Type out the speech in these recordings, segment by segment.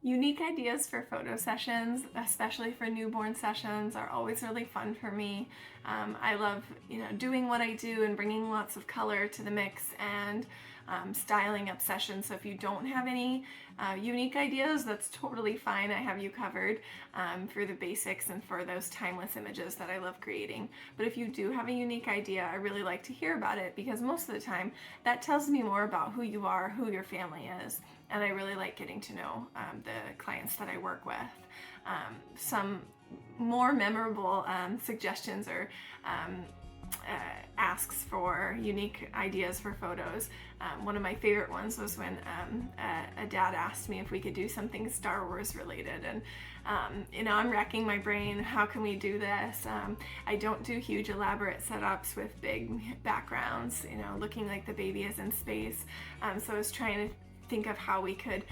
Unique ideas for photo sessions, especially for newborn sessions, are always really fun for me. I love, doing what I do and bringing lots of color to the mix and styling up sessions. So if you don't have any unique ideas, that's totally fine. I have you covered for the basics and for those timeless images that I love creating. But if you do have a unique idea, I really like to hear about it, because most of the time that tells me more about who you are, who your family is. And I really like getting to know the clients that I work with. Some more memorable suggestions or asks for unique ideas for photos. One of my favorite ones was when a dad asked me if we could do something Star Wars related, and I'm racking my brain, how can we do this? I don't do huge elaborate setups with big backgrounds, looking like the baby is in space. So I was trying to think of how we could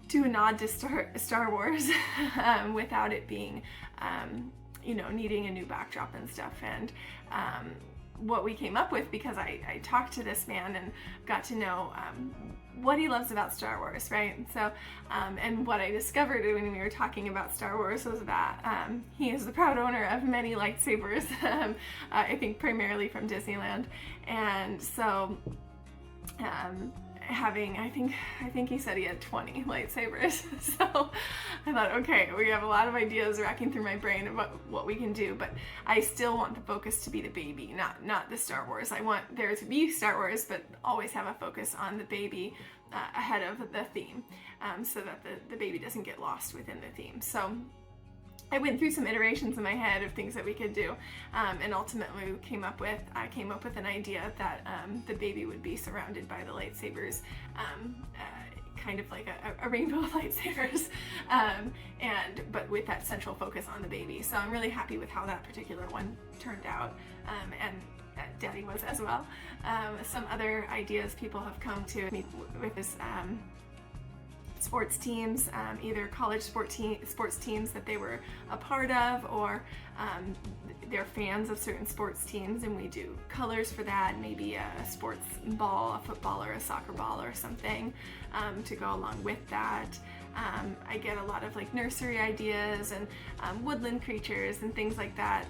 do a nod to Star Wars without it being needing a new backdrop and stuff. And what we came up with, because I talked to this man and got to know what he loves about Star Wars, right? So, and what I discovered when we were talking about Star Wars was that he is the proud owner of many lightsabers, I think primarily from Disneyland. And so, I think he said he had 20 lightsabers. So I thought, okay, we have a lot of ideas racking through my brain about what we can do, but I still want the focus to be the baby, not the Star Wars. I want there to be Star Wars, but always have a focus on the baby ahead of the theme, so that the baby doesn't get lost within the theme. So I went through some iterations in my head of things that we could do, and ultimately I came up with an idea that the baby would be surrounded by the lightsabers, kind of like a rainbow of lightsabers, but with that central focus on the baby. So I'm really happy with how that particular one turned out, and Daddy was as well. Some other ideas people have come to me with is sports teams, either college sports teams that they were a part of, or they're fans of certain sports teams, and we do colors for that, maybe a sports ball, a football or a soccer ball or something to go along with that. I get a lot of nursery ideas and woodland creatures and things like that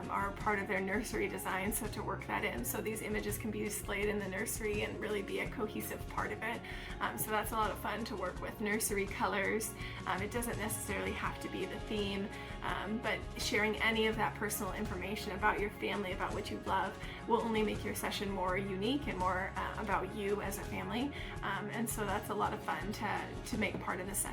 are part of their nursery design, so to work that in so these images can be displayed in the nursery and really be a cohesive part of it. So that's a lot of fun to work with nursery colors. It doesn't necessarily have to be the theme, but sharing any of that personal information about your family, about what you love, will only make your session more unique and more about you as a family. And so that's a lot of fun to make part of the session.